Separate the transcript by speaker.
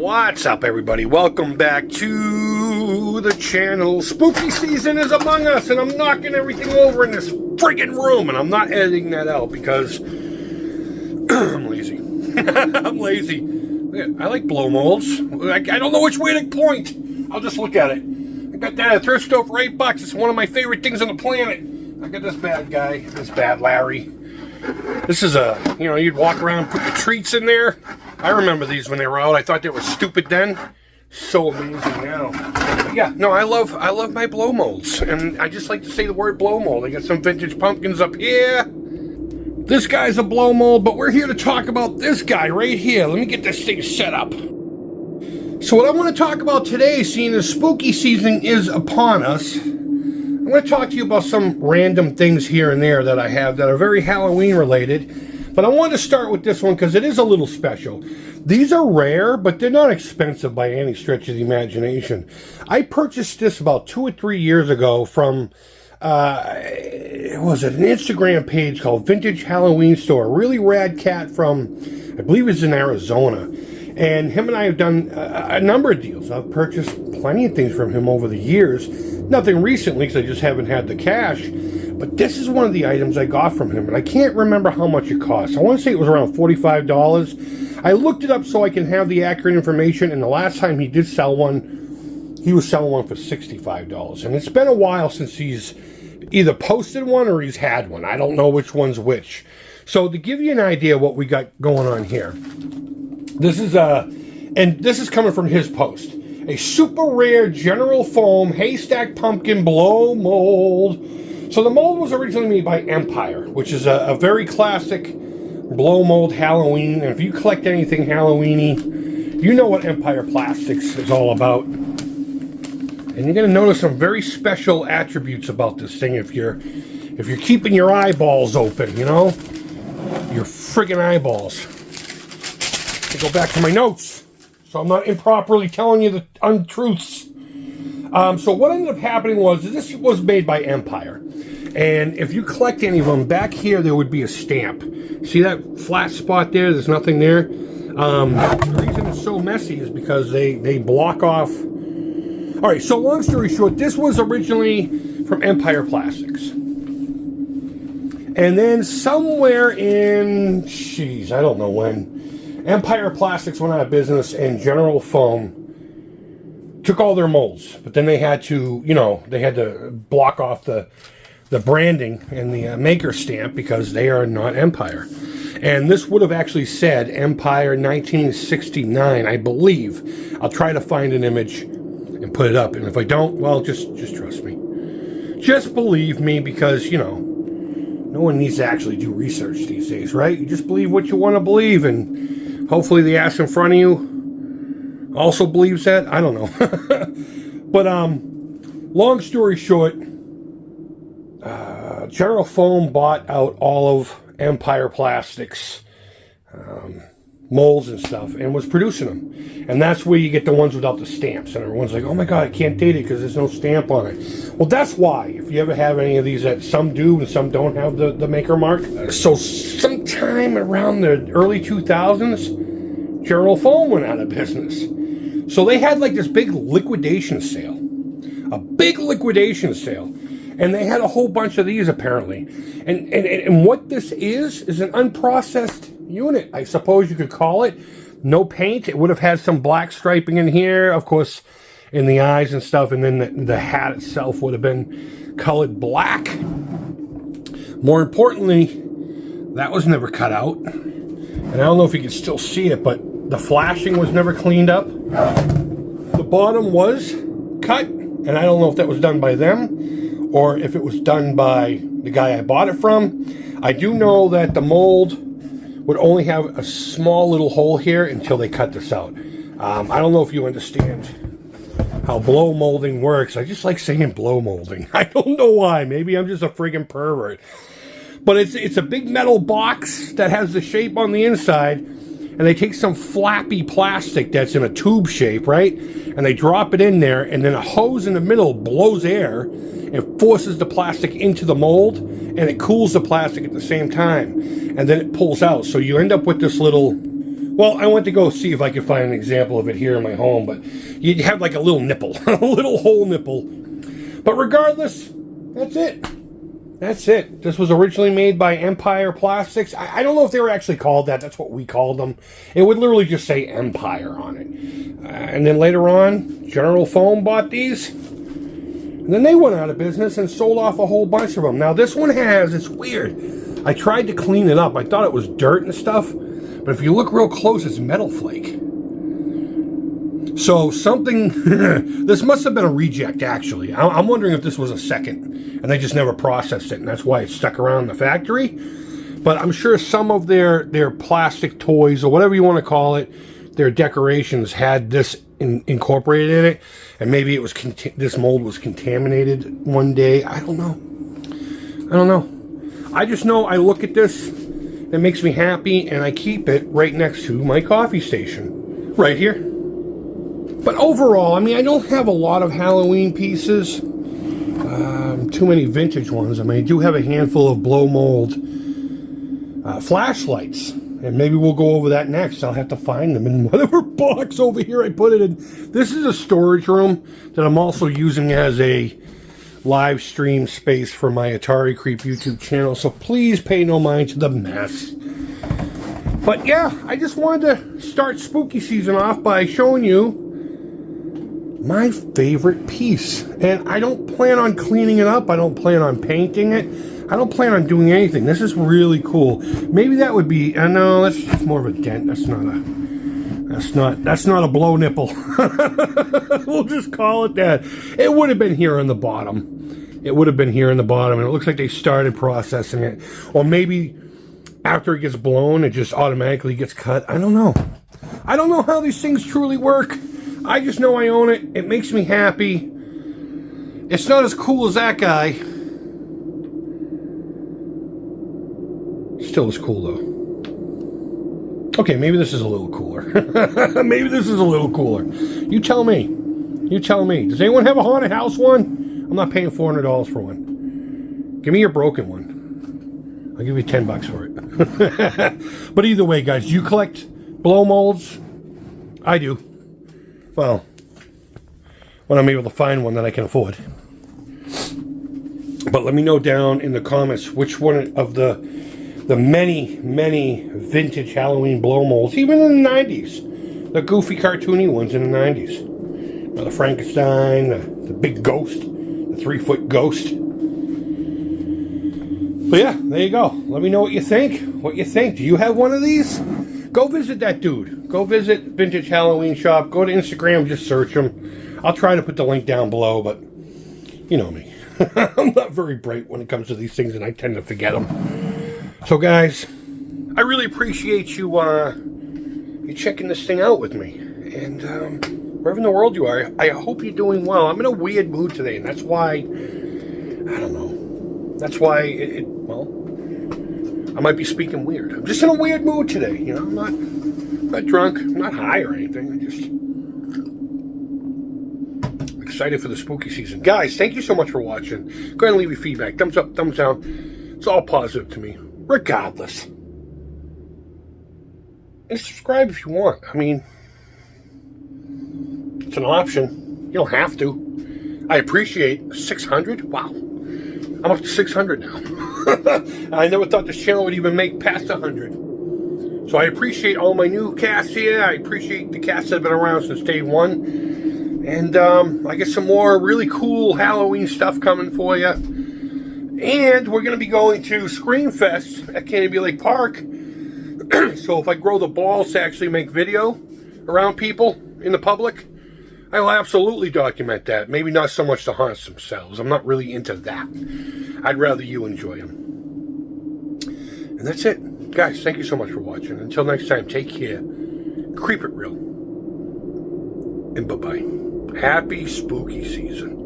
Speaker 1: What's up, everybody? Welcome back to the channel. Spooky season is among us, and I'm knocking everything over in this friggin' room, and I'm not editing that out because I'm lazy. I'm lazy. I like blow molds. I don't know which way to point. I'll just look at it. I got that at a thrift store for $8. It's one of my favorite things on the planet. I got this bad guy, this bad Larry. This is you'd walk around and put your treats in there. I remember these when they were out. I thought they were stupid then. So amazing now. But yeah, no, I love my blow molds. And I just like to say the word blow mold. I got some vintage pumpkins up here. This guy's a blow mold, but we're here to talk about this guy right here. Let me get this thing set up. So what I want to talk about today, seeing the spooky season is upon us, I'm going to talk to you about some random things here and there that I have that are very Halloween related. But I wanted to start with this one because it is a little special. These are rare, but they're not expensive by any stretch of the imagination. I purchased this about 2 or 3 years ago from, it was an Instagram page called Vintage Halloween Store. A really rad cat from, I believe it's in Arizona. And him and I have done a number of deals. I've purchased plenty of things from him over the years. Nothing recently because I just haven't had the cash. But this is one of the items I got from him. And I can't remember how much it cost. I want to say it was around $45. I looked it up so I can have the accurate information. And the last time he did sell one, he was selling one for $65. And it's been a while since he's either posted one or he's had one. I don't know which one's which. So to give you an idea what we got going on here. This is and this is coming from his post. A super rare General Foam Haystack Pumpkin Blow Mold. So the mold was originally made by Empire, which is a very classic blow mold Halloween. And if you collect anything Halloweeny, you know what Empire Plastics is all about. And you're going to notice some very special attributes about this thing if you're keeping your eyeballs open, you know? Your friggin' eyeballs. To go back to my notes, so I'm not improperly telling you the untruths. So what ended up happening was this was made by Empire, and if you collect any of them, back here there would be a stamp. See that flat spot there? There's nothing there. The reason it's so messy is because they block off. All right. So long story short, this was originally from Empire Plastics, and then somewhere in I don't know when. Empire Plastics went out of business and General Foam took all their molds. But then they had to, they had to block off the branding and the maker stamp because they are not Empire. And this would have actually said Empire 1969, I believe. I'll try to find an image and put it up. And if I don't, well, just trust me. Just believe me because, no one needs to actually do research these days, right? You just believe what you want to believe, and hopefully the ass in front of you also believes that. I don't know. But long story short, General Foam bought out all of Empire Plastics molds and stuff and was producing them. And that's where you get the ones without the stamps. And everyone's like, oh my God, I can't date it because there's no stamp on it. Well, that's why. If you ever have any of these that some do and some don't have the maker mark. So sometime around the early 2000s, General Foam went out of business. So they had like this big liquidation sale. A big liquidation sale. And they had a whole bunch of these apparently. And what this is an unprocessed unit, I suppose you could call it. No paint. It would have had some black striping in here, of course, in the eyes and stuff. And then the hat itself would have been colored black. More importantly, that was never cut out. And I don't know if you can still see it, but the flashing was never cleaned up. The bottom was cut, and I don't know if that was done by them or if it was done by the guy I bought it from. I do know that the mold would only have a small little hole here until they cut this out. I don't know if you understand how blow molding works. I just like saying blow molding. I don't know why. Maybe I'm just a friggin' pervert. But it's a big metal box that has the shape on the inside, and they take some flappy plastic that's in a tube shape, right? And they drop it in there, and then a hose in the middle blows air and forces the plastic into the mold, and it cools the plastic at the same time, and then it pulls out. So you end up with this little Well, I went to go see if I could find an example of it here in my home, but you'd have like a little nipple, a little whole nipple. But regardless, that's it. That's it. This was originally made by Empire Plastics. I don't know if they were actually called that. That's what we called them. It would literally just say Empire on it. And then later on, General Foam bought these. And then they went out of business and sold off a whole bunch of them. Now this one has, it's weird. I tried to clean it up. I thought it was dirt and stuff. But if you look real close, it's metal flake. So something, this must have been a reject actually. I'm wondering if this was a second and they just never processed it and that's why it's stuck around in the factory. But I'm sure some of their plastic toys or whatever you want to call it, their decorations had this incorporated in it. And maybe it was this mold was contaminated one day. I don't know. I just know I look at this, it makes me happy, and I keep it right next to my coffee station. Right here. But overall, I mean, I don't have a lot of Halloween pieces. Too many vintage ones. I mean, I do have a handful of blow mold flashlights. And maybe we'll go over that next. I'll have to find them in whatever box over here I put it in. This is a storage room that I'm also using as a live stream space for my Atari Creep YouTube channel. So please pay no mind to the mess. But yeah, I just wanted to start spooky season off by showing you my favorite piece. And I don't plan on cleaning it up. I don't plan on painting it. I don't plan on doing anything. This is really cool. Maybe that would be, no, that's just more of a dent. That's not a blow nipple. We'll just call it that. It would have been here on the bottom. It would have been here in the bottom, and it looks like they started processing it. Or maybe after it gets blown, it just automatically gets cut. I don't know. I don't know how these things truly work. I just know I own it. It makes me happy. It's not as cool as that guy. Still is cool, though. Okay, maybe this is a little cooler. Maybe this is a little cooler. You tell me. You tell me. Does anyone have a haunted house one? I'm not paying $400 for one. Give me your broken one. I'll give you $10 for it. But either way, guys, do you collect blow molds? I do. Well, when I'm able to find one that I can afford. But let me know down in the comments which one of the many vintage Halloween blow molds, even in the 90s, the goofy cartoony ones in the 90s. The Frankenstein, the big ghost, the 3-foot ghost. But yeah, there you go. Let me know what you think. Do you have one of these? Go visit that dude. Go visit Vintage Halloween Shop. Go to Instagram, just search him. I'll try to put the link down below, but you know me. I'm not very bright when it comes to these things, and I tend to forget them. So guys, I really appreciate you checking this thing out with me. And wherever in the world you are, I hope you're doing well. I'm in a weird mood today, and that's why, I don't know. That's why, well, I might be speaking weird. I'm just in a weird mood today. You know, I'm not drunk, I'm not high or anything. I'm just excited for the spooky season. Guys, thank you so much for watching. Go ahead and leave your feedback. Thumbs up, thumbs down. It's all positive to me, regardless. And subscribe if you want. I mean, it's an option. You don't have to. I appreciate 600. Wow. I'm up to 600 now. I never thought this channel would even make past 100. So I appreciate all my new casts here. I appreciate the casts that have been around since day one. And I get some more really cool Halloween stuff coming for you. And we're going to be going to Screamfest at Canterbury Lake Park. So if I grow the balls to actually make video around people in the public, I will absolutely document that. Maybe not so much the haunts themselves. I'm not really into that. I'd rather you enjoy them. And that's it. Guys, thank you so much for watching. Until next time, take care. Creep it real. And bye-bye. Happy spooky season.